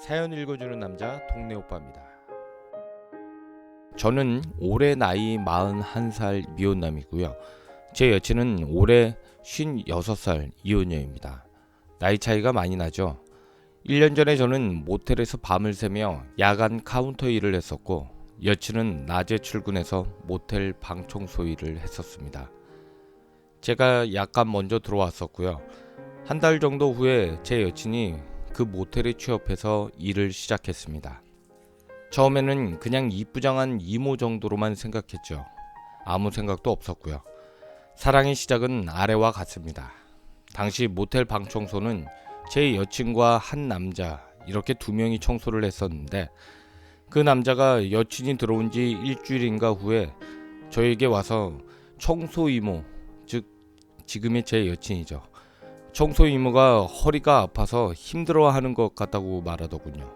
사연 읽어주는 남자 동네 오빠입니다. 저는 올해 나이 41살 미혼남이고요. 제 여친은 올해 56살 이혼녀입니다. 나이 차이가 많이 나죠. 1년 전에 저는 모텔에서 밤을 새며 야간 카운터 일을 했었고, 여친은 낮에 출근해서 모텔 방 청소 일을 했었습니다. 제가 약간 먼저 들어왔었고요. 한 달 정도 후에 제 여친이 그 모텔에 취업해서 일을 시작했습니다. 처음에는 그냥 이쁘장한 이모 정도로만 생각했죠. 아무 생각도 없었고요. 사랑의 시작은 아래와 같습니다. 당시 모텔 방 청소는 제 여친과 한 남자 이렇게 두 명이 청소를 했었는데, 그 남자가 여친이 들어온 지 일주일인가 후에 저에게 와서 청소 이모, 즉 지금의 제 여친이죠. 청소 이모가 허리가 아파서 힘들어하는 것 같다고 말하더군요.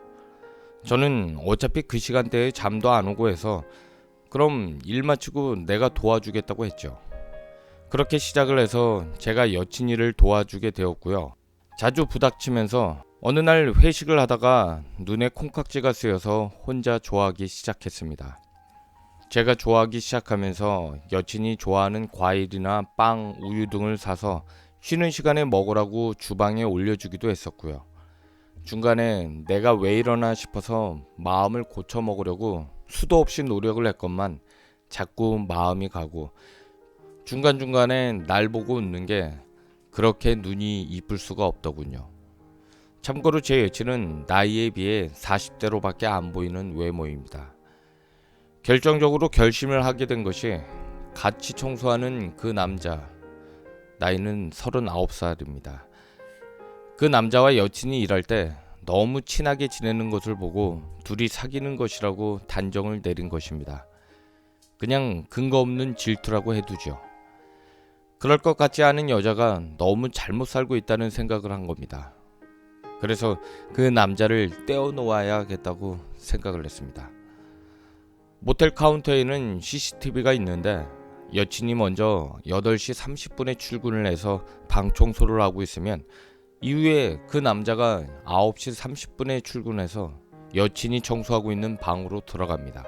저는 어차피 그 시간대에 잠도 안 오고 해서 그럼 일 마치고 내가 도와주겠다고 했죠. 그렇게 시작을 해서 제가 여친 일을 도와주게 되었고요. 자주 부닥치면서 어느 날 회식을 하다가 눈에 콩깍지가 쓰여서 혼자 좋아하기 시작했습니다. 제가 좋아하기 시작하면서 여친이 좋아하는 과일이나 빵, 우유 등을 사서 쉬는 시간에 먹으라고 주방에 올려주기도 했었고요. 중간에 내가 왜 이러나 싶어서 마음을 고쳐 먹으려고 수도 없이 노력을 했건만 자꾸 마음이 가고, 중간중간에 날 보고 웃는 게 그렇게 눈이 이쁠 수가 없더군요. 참고로 제 여친은 나이에 비해 40대로밖에 안 보이는 외모입니다. 결정적으로 결심을 하게 된 것이 같이 청소하는 그 남자, 나이는 39살입니다. 그 남자와 여친이 일할 때 너무 친하게 지내는 것을 보고 둘이 사귀는 것이라고 단정을 내린 것입니다. 그냥 근거 없는 질투라고 해두죠. 그럴 것 같지 않은 여자가 너무 잘못 살고 있다는 생각을 한 겁니다. 그래서 그 남자를 떼어놓아야겠다고 생각을 했습니다. 모텔 카운터에는 CCTV가 있는데, 여친이 먼저 8시 30분에 출근을 해서 방 청소를 하고 있으면 이후에 그 남자가 9시 30분에 출근해서 여친이 청소하고 있는 방으로 들어갑니다.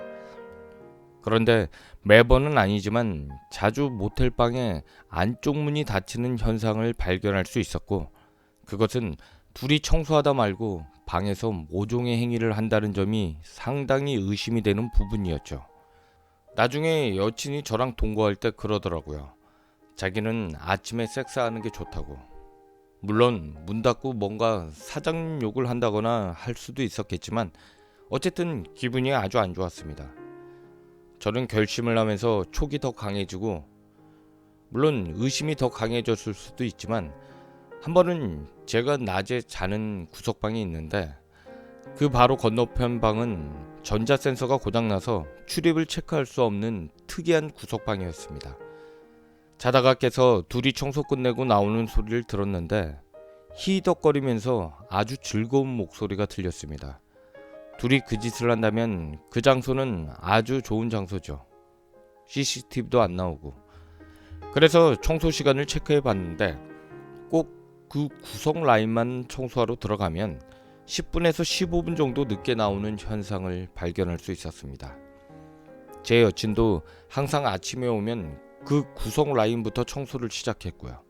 그런데 매번은 아니지만 자주 모텔 방의 안쪽 문이 닫히는 현상을 발견할 수 있었고, 그것은 둘이 청소하다 말고 방에서 모종의 행위를 한다는 점이 상당히 의심이 되는 부분이었죠. 나중에 여친이 저랑 동거할 때 그러더라고요. 자기는 아침에 섹스하는 게 좋다고. 물론 문 닫고 뭔가 사장님 욕을 한다거나 할 수도 있었겠지만 어쨌든 기분이 아주 안 좋았습니다. 저는 결심을 하면서 촉이 더 강해지고, 물론 의심이 더 강해졌을 수도 있지만, 한 번은 제가 낮에 자는 구석방이 있는데 그 바로 건너편 방은 전자센서가 고장나서 출입을 체크할 수 없는 특이한 구석방이었습니다. 자다가 깨서 둘이 청소 끝내고 나오는 소리를 들었는데 히덕거리면서 아주 즐거운 목소리가 들렸습니다. 둘이 그 짓을 한다면 그 장소는 아주 좋은 장소죠. CCTV도 안 나오고. 그래서 청소 시간을 체크해 봤는데 꼭 그 구석 라인만 청소하러 들어가면 10분에서 15분 정도 늦게 나오는 현상을 발견할 수 있었습니다. 제 여친도 항상 아침에 오면 그 구석 라인부터 청소를 시작했고요.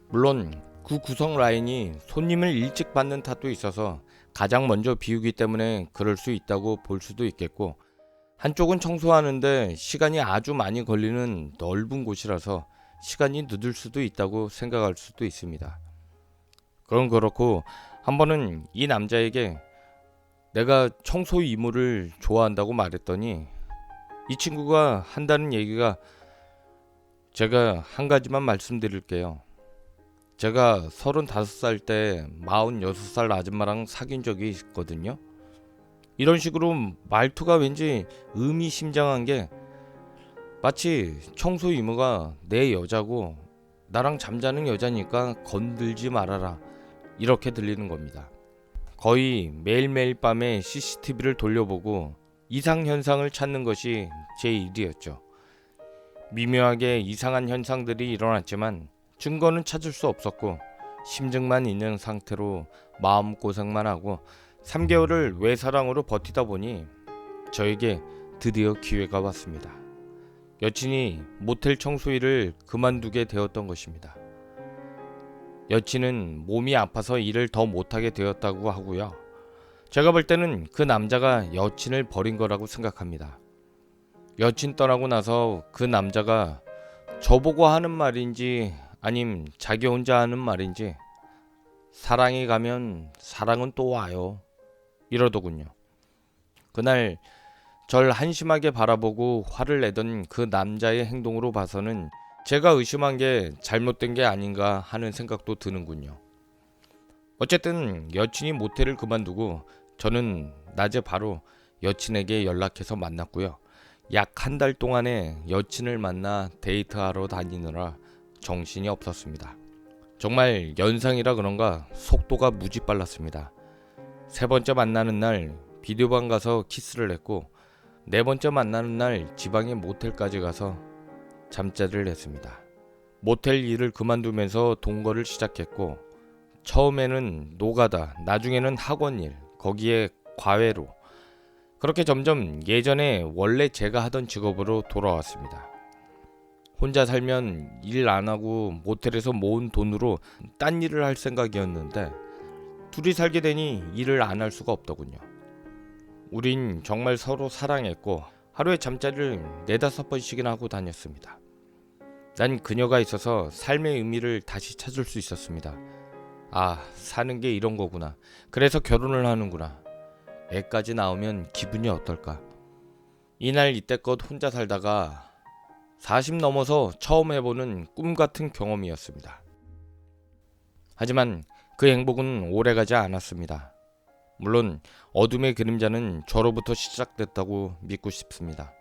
물론 그 구석 라인이 손님을 일찍 받는 탓도 있어서 가장 먼저 비우기 때문에 그럴 수 있다고 볼 수도 있겠고, 한쪽은 청소하는데 시간이 아주 많이 걸리는 넓은 곳이라서 시간이 늦을 수도 있다고 생각할 수도 있습니다. 그건 그렇고, 한 번은 이 남자에게 내가 청소 이모를 좋아한다고 말했더니 이 친구가 한다는 얘기가, 제가 한 가지만 말씀드릴게요. 제가 35살 때 46살 아줌마랑 사귄 적이 있거든요. 이런 식으로 말투가 왠지 의미심장한 게 마치 청소 이모가 내 여자고 나랑 잠자는 여자니까 건들지 말아라, 이렇게 들리는 겁니다. 거의 매일매일 밤에 CCTV를 돌려보고 이상현상을 찾는 것이 제 일이었죠. 미묘하게 이상한 현상들이 일어났지만 증거는 찾을 수 없었고, 심증만 있는 상태로 마음고생만 하고 3개월을 외사랑으로 버티다 보니 저에게 드디어 기회가 왔습니다. 여친이 모텔 청소 일을 그만두게 되었던 것입니다. 여친은 몸이 아파서 일을 더 못하게 되었다고 하고요. 제가 볼 때는 그 남자가 여친을 버린 거라고 생각합니다. 여친 떠나고 나서 그 남자가 저보고 하는 말인지 아님 자기 혼자 하는 말인지 사랑이 가면 사랑은 또 와요 이러더군요. 그날 절 한심하게 바라보고 화를 내던 그 남자의 행동으로 봐서는 제가 의심한 게 잘못된 게 아닌가 하는 생각도 드는군요. 어쨌든 여친이 모텔을 그만두고 저는 낮에 바로 여친에게 연락해서 만났고요. 약 한 달 동안에 여친을 만나 데이트하러 다니느라 정신이 없었습니다. 정말 연상이라 그런가 속도가 무지 빨랐습니다. 세 번째 만나는 날 비디오방 가서 키스를 했고 네 번째 만나는 날 지방의 모텔까지 가서 잠자리를 했습니다. 모텔 일을 그만두면서 동거를 시작했고 처음에는 노가다, 나중에는 학원 일, 거기에 과외로 그렇게 점점 예전에 원래 제가 하던 직업으로 돌아왔습니다. 혼자 살면 일 안 하고 모텔에서 모은 돈으로 딴 일을 할 생각이었는데 둘이 살게 되니 일을 안 할 수가 없더군요. 우린 정말 서로 사랑했고 하루에 잠자리를 4-5번씩이나 하고 다녔습니다. 난 그녀가 있어서 삶의 의미를 다시 찾을 수 있었습니다. 아, 사는 게 이런 거구나. 그래서 결혼을 하는구나. 애까지 나오면 기분이 어떨까. 이날 이때껏 혼자 살다가 40 넘어서 처음 해보는 꿈 같은 경험이었습니다. 하지만 그 행복은 오래가지 않았습니다. 물론 어둠의 그림자는 저로부터 시작됐다고 믿고 싶습니다.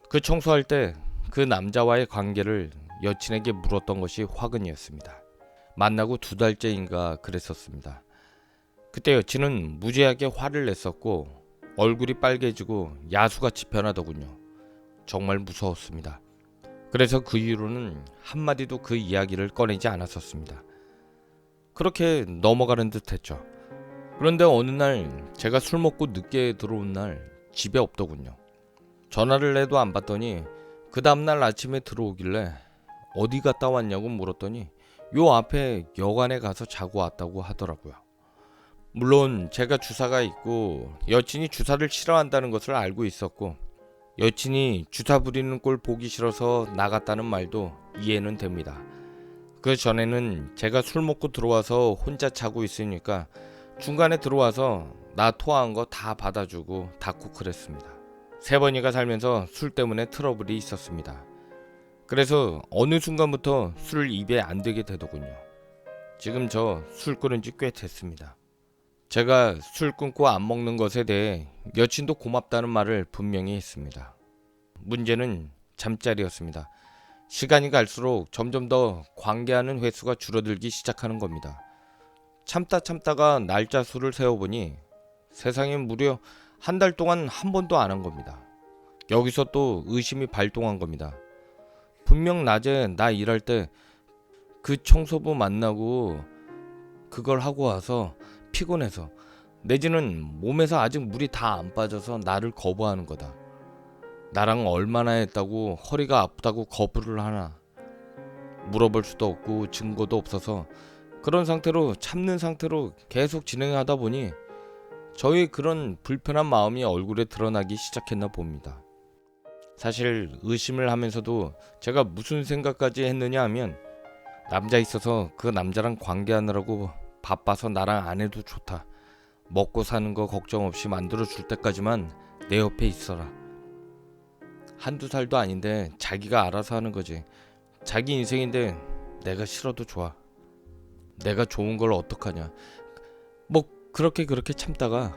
그 청소할 때 그 남자와의 관계를 여친에게 물었던 것이 화근이었습니다. 만나고 2달째인가 그랬었습니다. 그때 여친은 무지하게 화를 냈었고 얼굴이 빨개지고 야수같이 변하더군요. 정말 무서웠습니다. 그래서 그 이후로는 한마디도 그 이야기를 꺼내지 않았었습니다. 그렇게 넘어가는 듯 했죠. 그런데 어느 날 제가 술 먹고 늦게 들어온 날 집에 없더군요. 전화를 해도 안 받더니 그 다음날 아침에 들어오길래 어디 갔다 왔냐고 물었더니 요 앞에 여관에 가서 자고 왔다고 하더라고요. 물론 제가 주사가 있고 여친이 주사를 싫어한다는 것을 알고 있었고 여친이 주사 부리는 꼴 보기 싫어서 나갔다는 말도 이해는 됩니다. 그 전에는 제가 술 먹고 들어와서 혼자 자고 있으니까 중간에 들어와서 나 토한 거 다 받아주고 닦고 그랬습니다. 3번이가 살면서 술 때문에 트러블이 있었습니다. 그래서 어느 순간부터 술을 입에 안 대게 되더군요. 지금 저 술 끊은 지 꽤 됐습니다. 제가 술 끊고 안 먹는 것에 대해 여친도 고맙다는 말을 분명히 했습니다. 문제는 잠자리였습니다. 시간이 갈수록 점점 더 관계하는 횟수가 줄어들기 시작하는 겁니다. 참다가 날짜 수를 세어보니 세상에 무려 한 달 동안 한 번도 안 한 겁니다. 여기서 또 의심이 발동한 겁니다. 분명 낮에 나 일할 때 그 청소부 만나고 그걸 하고 와서 피곤해서 내지는 몸에서 아직 물이 다 안 빠져서 나를 거부하는 거다. 나랑 얼마나 했다고 허리가 아프다고 거부를 하나. 물어볼 수도 없고 증거도 없어서 그런 상태로 참는 상태로 계속 진행하다 보니 저의 그런 불편한 마음이 얼굴에 드러나기 시작했나 봅니다. 사실 의심을 하면서도 제가 무슨 생각까지 했느냐 하면 남자 있어서 그 남자랑 관계하느라고 바빠서 나랑 안 해도 좋다. 먹고 사는 거 걱정 없이 만들어 줄 때까지만 내 옆에 있어라. 1-2살도 아닌데 자기가 알아서 하는 거지. 자기 인생인데 내가 싫어도 좋아. 내가 좋은 걸 어떡하냐. 뭐 그렇게 참다가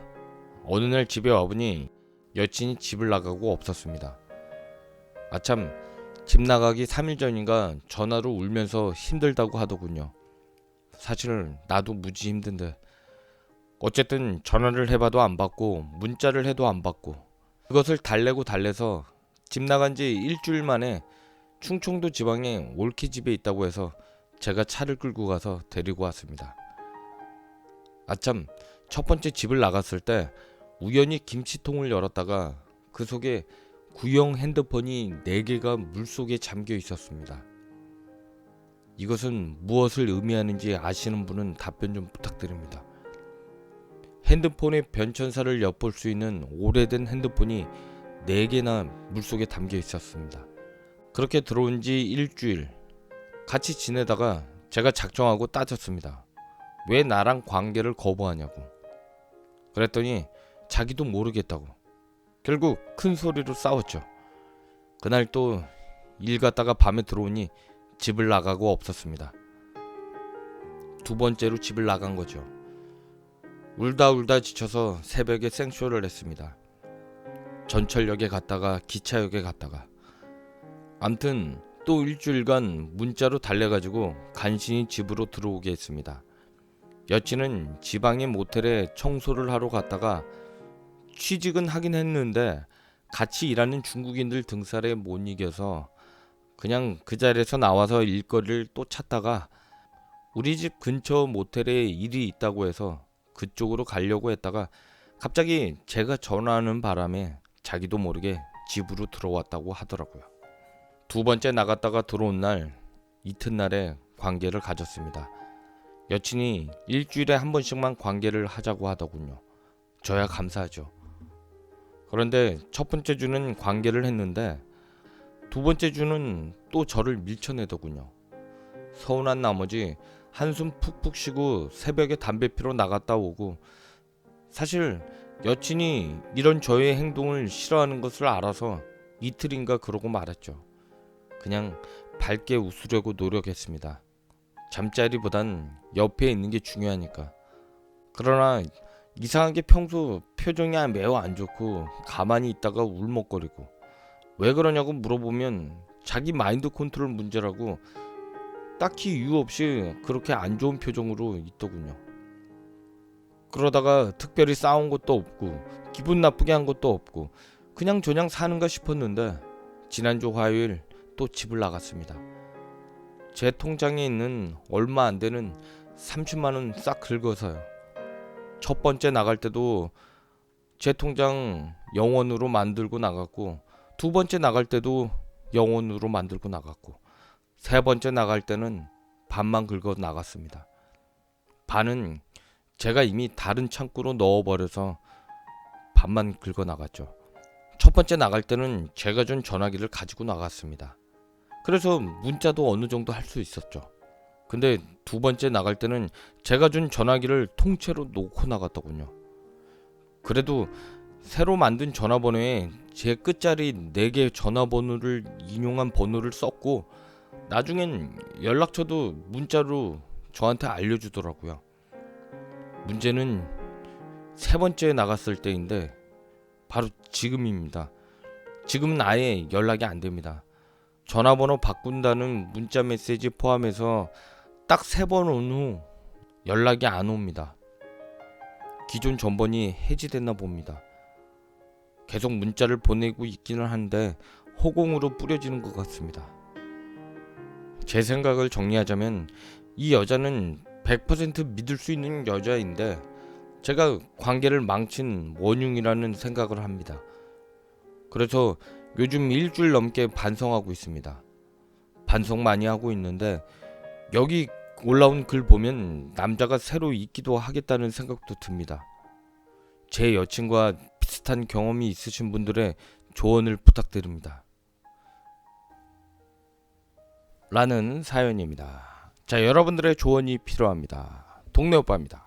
어느 날 집에 와보니 여친이 집을 나가고 없었습니다. 아참 집 나가기 3일 전인가 전화로 울면서 힘들다고 하더군요. 사실 나도 무지 힘든데 어쨌든 전화를 해봐도 안 받고 문자를 해도 안 받고 그것을 달래서 집 나간 지 일주일 만에 충청도 지방에 올케 집에 있다고 해서 제가 차를 끌고 가서 데리고 왔습니다. 아참 첫 번째 집을 나갔을 때 우연히 김치통을 열었다가 그 속에 구형 핸드폰이 4개가 물속에 잠겨 있었습니다. 이것은 무엇을 의미하는지 아시는 분은 답변 좀 부탁드립니다. 핸드폰의 변천사를 엿볼 수 있는 오래된 핸드폰이 4개나 물속에 담겨 있었습니다. 그렇게 들어온 지 일주일 같이 지내다가 제가 작정하고 따졌습니다. 왜 나랑 관계를 거부하냐고. 그랬더니 자기도 모르겠다고. 결국 큰 소리로 싸웠죠. 그날 또 일 갔다가 밤에 들어오니 집을 나가고 없었습니다. 두 번째로 집을 나간 거죠. 울다 지쳐서 새벽에 생쇼를 했습니다. 전철역에 갔다가 기차역에 갔다가 암튼 또 일주일간 문자로 달래가지고 간신히 집으로 들어오게 했습니다. 여친은 지방의 모텔에 청소를 하러 갔다가 취직은 하긴 했는데 같이 일하는 중국인들 등살에 못 이겨서 그냥 그 자리에서 나와서 일거리를 또 찾다가 우리 집 근처 모텔에 일이 있다고 해서 그쪽으로 가려고 했다가 갑자기 제가 전화하는 바람에 자기도 모르게 집으로 들어왔다고 하더라고요. 두 번째 나갔다가 들어온 날 이튿날에 관계를 가졌습니다. 여친이 일주일에 한 번씩만 관계를 하자고 하더군요. 저야 감사하죠. 그런데 첫 번째 주는 관계를 했는데 두 번째 주는 또 저를 밀쳐내더군요. 서운한 나머지 한숨 푹푹 쉬고 새벽에 담배 피러 나갔다 오고 사실 여친이 이런 저의 행동을 싫어하는 것을 알아서 이틀인가 그러고 말았죠. 그냥 밝게 웃으려고 노력했습니다. 잠자리보단 옆에 있는 게 중요하니까. 그러나 이상하게 평소 표정이 매우 안 좋고 가만히 있다가 울먹거리고 왜 그러냐고 물어보면 자기 마인드 컨트롤 문제라고 딱히 이유 없이 그렇게 안 좋은 표정으로 있더군요. 그러다가 특별히 싸운 것도 없고 기분 나쁘게 한 것도 없고 그냥 저냥 사는가 싶었는데 지난주 화요일 또 집을 나갔습니다. 제 통장에 있는 얼마 안 되는 30만 원 싹 긁어서요. 첫 번째 나갈 때도 제 통장 0원으로 만들고 나갔고 두 번째 나갈 때도 0원으로 만들고 나갔고 세 번째 나갈 때는 반만 긁어 나갔습니다. 반은 제가 이미 다른 창구로 넣어버려서 반만 긁어 나갔죠. 첫 번째 나갈 때는 제가 준 전화기를 가지고 나갔습니다. 그래서 문자도 어느 정도 할 수 있었죠. 근데 두 번째 나갈 때는 제가 준 전화기를 통째로 놓고 나갔더군요. 그래도 새로 만든 전화번호에 제 끝자리 4개 전화번호를 인용한 번호를 썼고 나중엔 연락처도 문자로 저한테 알려주더라고요. 문제는 세 번째 나갔을 때인데 바로 지금입니다. 지금은 아예 연락이 안 됩니다. 전화번호 바꾼다는 문자 메시지 포함해서 딱 3번 온 후 연락이 안 옵니다. 기존 전번이 해지됐나 봅니다. 계속 문자를 보내고 있기는 한데 허공으로 뿌려지는 것 같습니다. 제 생각을 정리하자면 이 여자는 100% 믿을 수 있는 여자인데 제가 관계를 망친 원흉이라는 생각을 합니다. 그래서 요즘 일주일 넘게 반성하고 있습니다. 반성 많이 하고 있는데 여기 올라온 글 보면 남자가 새로 있기도 하겠다는 생각도 듭니다. 제 여친과 비슷한 경험이 있으신 분들의 조언을 부탁드립니다. 라는 사연입니다. 자, 여러분들의 조언이 필요합니다. 동네 오빠입니다.